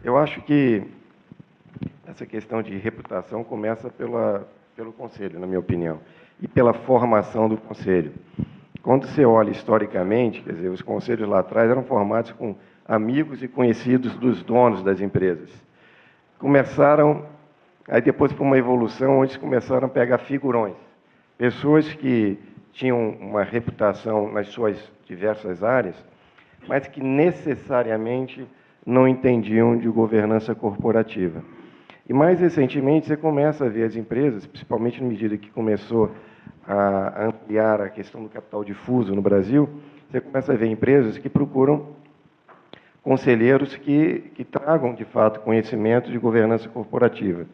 Eu acho que essa questão de reputação começa pelo Conselho, na minha opinião, e pela formação do Conselho. Quando você olha historicamente, quer dizer, os conselhos lá atrás eram formados com amigos e conhecidos dos donos das empresas. Começaram, aí depois por uma evolução, onde começaram a pegar figurões, pessoas que tinham uma reputação nas suas diversas áreas, mas que necessariamente não entendiam de governança corporativa. E mais recentemente você começa a ver as empresas, principalmente na medida que começou a ampliar a questão do capital difuso no Brasil, você começa a ver empresas que procuram conselheiros que tragam, de fato, conhecimento de governança corporativa.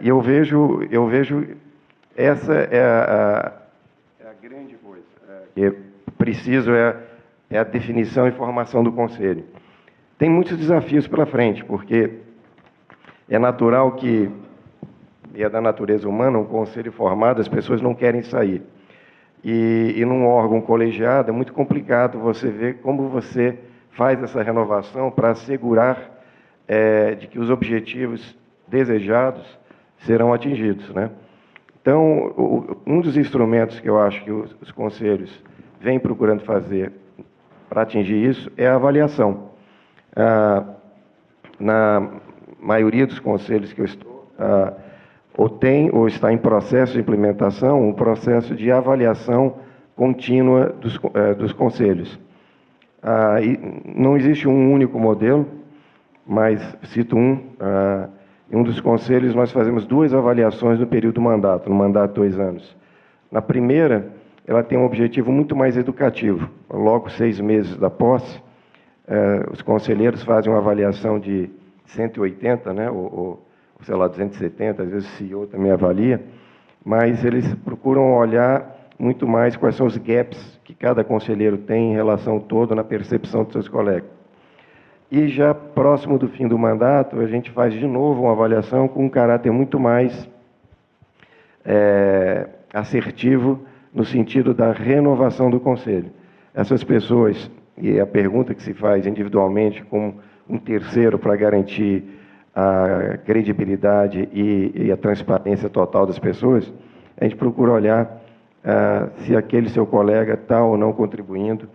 E eu vejo essa é a grande coisa. Que é preciso é a definição e formação do Conselho. Tem muitos desafios pela frente, porque é natural que, e é da natureza humana, um conselho formado, as pessoas não querem sair. E num órgão colegiado é muito complicado você ver como você faz essa renovação para assegurar de que os objetivos desejados serão atingidos, né? Então, um dos instrumentos que eu acho que os conselhos vêm procurando fazer para atingir isso é a avaliação. Na maioria dos conselhos que eu estou, ou tem ou está em processo de implementação um processo de avaliação contínua dos conselhos. E não existe um único modelo, mas cito em um dos conselhos nós fazemos 2 avaliações no período do mandato, no mandato de 2 anos. Na primeira, ela tem um objetivo muito mais educativo. Logo 6 meses da posse, os conselheiros fazem uma avaliação de 180, né, ou sei lá, 270, às vezes o CEO também avalia, mas eles procuram olhar muito mais quais são os gaps que cada conselheiro tem em relação ao todo na percepção dos seus colegas. E já próximo do fim do mandato, a gente faz de novo uma avaliação com um caráter muito mais assertivo no sentido da renovação do Conselho. Essas pessoas, e a pergunta que se faz individualmente com um terceiro para garantir a credibilidade e a transparência total das pessoas, a gente procura olhar se aquele seu colega está ou não contribuindo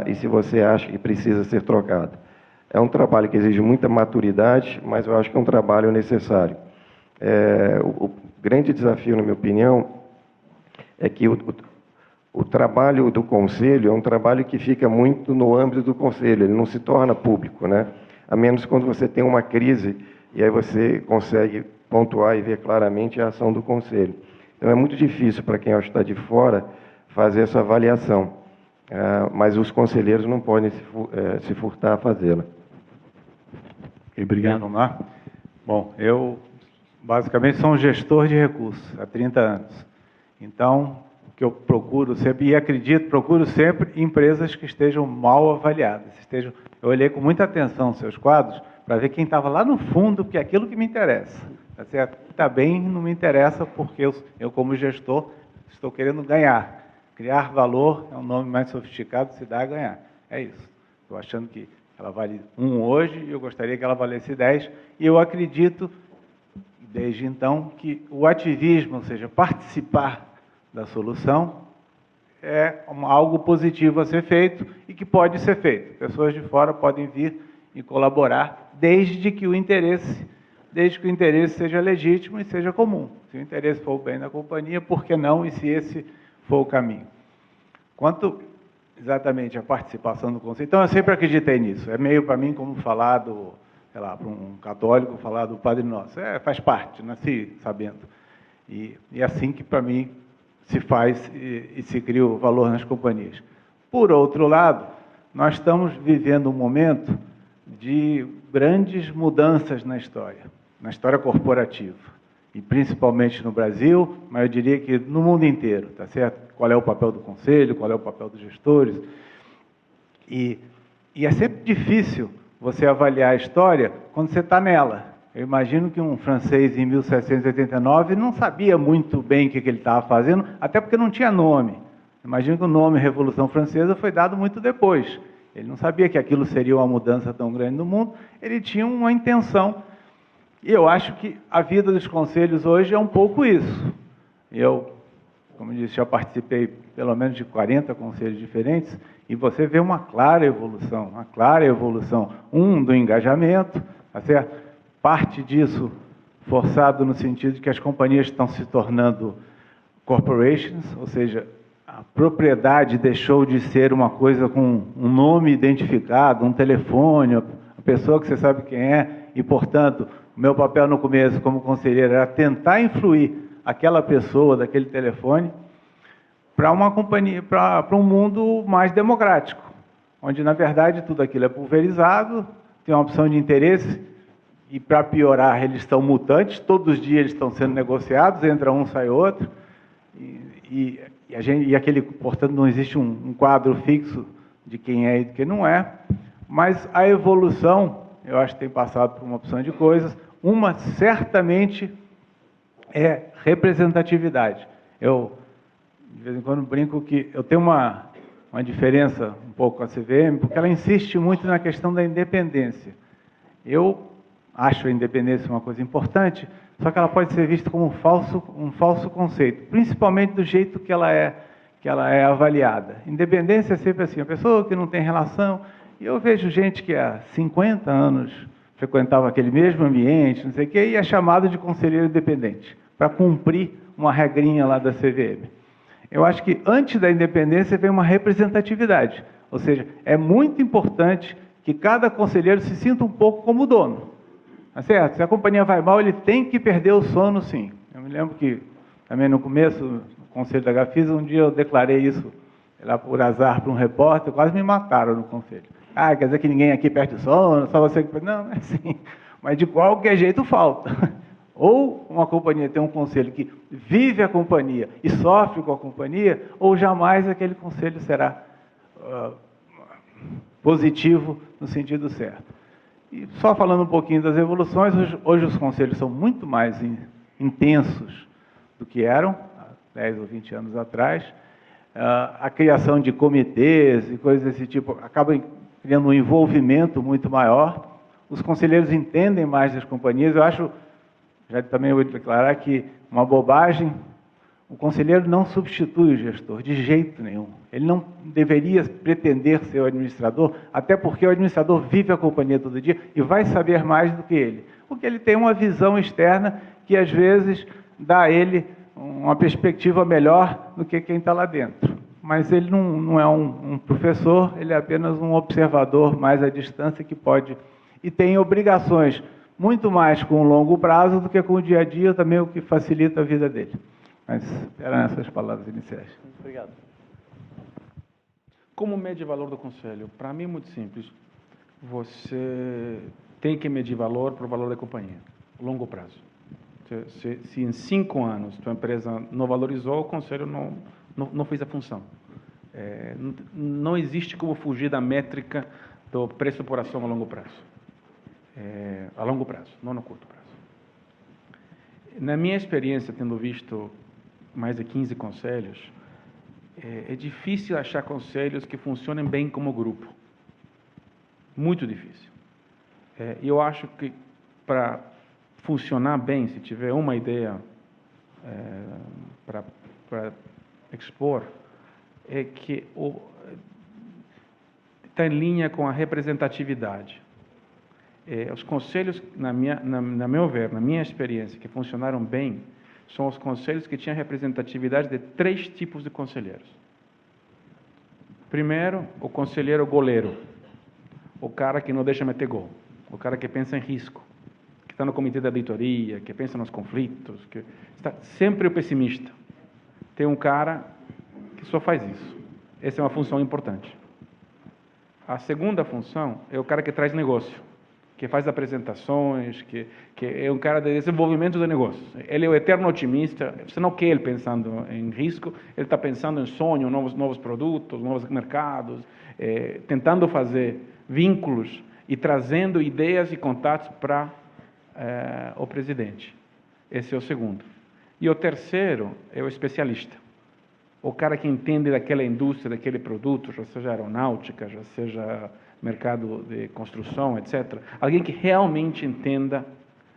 e se você acha que precisa ser trocado. É um trabalho que exige muita maturidade, mas eu acho que é um trabalho necessário. O grande desafio, na minha opinião, é que o trabalho do Conselho é um trabalho que fica muito no âmbito do Conselho, ele não se torna público, né? A menos quando você tem uma crise e aí você consegue pontuar e ver claramente a ação do Conselho. Então é muito difícil para quem está de fora fazer essa avaliação, mas os conselheiros não podem se furtar a fazê-la. Obrigado. Vamos lá? Bom, eu basicamente sou um gestor de recursos há 30 anos. Então, o que eu procuro sempre, e procuro sempre empresas que estejam mal avaliadas. Eu olhei com muita atenção os seus quadros para ver quem estava lá no fundo, porque é aquilo que me interessa. Tá certo? Está bem, não me interessa, porque eu, como gestor, estou querendo ganhar. Criar valor é um nome mais sofisticado, se dá a ganhar. É isso. Estou achando que ela vale 1 hoje e eu gostaria que ela valesse 10. E eu acredito, desde então, que o ativismo, ou seja, participar da solução, é algo positivo a ser feito e que pode ser feito. Pessoas de fora podem vir e colaborar, desde que o interesse seja legítimo e seja comum. Se o interesse for o bem da companhia, por que não? E se esse for o caminho. Quanto exatamente à participação do Conselho, então eu sempre acreditei nisso. É meio para mim como falar sei lá, para um católico falar do Padre Nosso. Faz parte, nasci sabendo. E assim que para mim se faz e se cria o valor nas companhias. Por outro lado, nós estamos vivendo um momento de grandes mudanças na história corporativa, e principalmente no Brasil, mas eu diria que no mundo inteiro, tá certo? Qual é o papel do Conselho, qual é o papel dos gestores, e é sempre difícil você avaliar a história quando você está nela. Eu imagino que um francês em 1789 não sabia muito bem o que ele estava fazendo, até porque não tinha nome. Imagino que o nome Revolução Francesa foi dado muito depois. Ele não sabia que aquilo seria uma mudança tão grande no mundo, ele tinha uma intenção. E eu acho que a vida dos conselhos hoje é um pouco isso. Eu, como disse, já participei pelo menos de 40 conselhos diferentes, e você vê uma clara evolução, do engajamento, tá certo? Parte disso forçado no sentido de que as companhias estão se tornando corporations, ou seja, a propriedade deixou de ser uma coisa com um nome identificado, um telefone, a pessoa que você sabe quem é, e, portanto, o meu papel no começo como conselheiro era tentar influir aquela pessoa daquele telefone para uma companhia, para um mundo mais democrático, onde, na verdade, tudo aquilo é pulverizado, tem uma opção de interesse, e, para piorar, eles estão mutantes, todos os dias eles estão sendo negociados, entra um, sai outro, e aquele, portanto, não existe um quadro fixo de quem é e de quem não é, mas a evolução, eu acho que tem passado por uma opção de coisas, uma certamente é representatividade. Eu, de vez em quando, brinco que eu tenho uma diferença um pouco com a CVM, porque ela insiste muito na questão da independência. Eu acho a independência uma coisa importante, só que ela pode ser vista como um falso conceito, principalmente do jeito que ela é avaliada. Independência é sempre assim, a pessoa que não tem relação, e eu vejo gente que há 50 anos frequentava aquele mesmo ambiente, não sei o quê, e é chamado de conselheiro independente, para cumprir uma regrinha lá da CVM. Eu acho que antes da independência vem uma representatividade, ou seja, é muito importante que cada conselheiro se sinta um pouco como dono. Tá certo? Se a companhia vai mal, ele tem que perder o sono, sim. Eu me lembro que, também no começo, no conselho da Gafisa, um dia eu declarei isso, lá por azar, para um repórter, quase me mataram no conselho. Ah, quer dizer que ninguém aqui perde o sono, só você que... Não, não é assim. Mas de qualquer jeito falta. Ou uma companhia tem um conselho que vive a companhia e sofre com a companhia, ou jamais aquele conselho será positivo no sentido certo. E só falando um pouquinho das evoluções, hoje os conselhos são muito mais intensos do que eram, há 10 ou 20 anos atrás. A criação de comitês e coisas desse tipo acaba criando um envolvimento muito maior. Os conselheiros entendem mais das companhias. Eu acho, já também vou declarar que uma bobagem, o conselheiro não substitui o gestor, de jeito nenhum. Ele não deveria pretender ser o administrador, até porque o administrador vive a companhia todo dia e vai saber mais do que ele. Porque ele tem uma visão externa que, às vezes, dá a ele uma perspectiva melhor do que quem está lá dentro. Mas ele não é um professor, ele é apenas um observador mais à distância que pode... E tem obrigações muito mais com o longo prazo do que com o dia a dia, também o que facilita a vida dele. Mas eram essas palavras iniciais. Obrigado. Como mede o valor do conselho? Para mim é muito simples. Você tem que medir valor para o valor da companhia, longo prazo. Se em 5 anos tua empresa não valorizou, o conselho não fez a função. Não existe como fugir da métrica do preço por ação a longo prazo. A longo prazo, não no curto prazo. Na minha experiência, tendo visto mais de 15 conselhos, é difícil achar conselhos que funcionem bem como grupo. Muito difícil. E eu acho que para funcionar bem, se tiver uma ideia para expor, é que está em linha com a representatividade. Os conselhos, na meu ver, na minha experiência, que funcionaram bem, são os conselhos que tinham representatividade de 3 tipos de conselheiros. Primeiro, o conselheiro goleiro, o cara que não deixa meter gol, o cara que pensa em risco, que está no comitê da auditoria, que pensa nos conflitos, que está sempre o pessimista. Tem um cara que só faz isso. Essa é uma função importante. A segunda função é o cara que traz negócio, que faz apresentações, que é um cara de desenvolvimento de negócios. Ele é o eterno otimista. Você não quer ele pensando em risco, ele está pensando em sonho, novos produtos, novos mercados, tentando fazer vínculos e trazendo ideias e contatos para o presidente. Esse é o segundo. E o terceiro é o especialista. o cara que entende daquela indústria, daquele produto, já seja aeronáutica, já seja mercado de construção, etc. Alguém que realmente entenda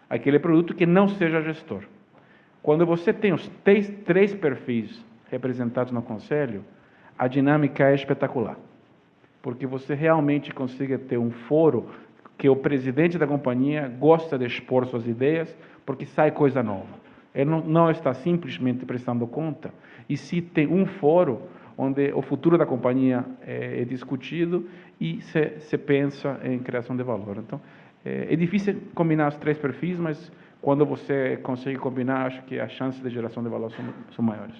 aquele produto, que não seja gestor. Quando você tem os três perfis representados no conselho, a dinâmica é espetacular, porque você realmente consiga ter um foro que o presidente da companhia gosta de expor suas ideias, porque sai coisa nova. Ele não está simplesmente prestando conta, e se tem um foro onde o futuro da companhia é discutido e se pensa em criação de valor. Então, é difícil combinar os três perfis, mas quando você consegue combinar, acho que as chances de geração de valor são maiores.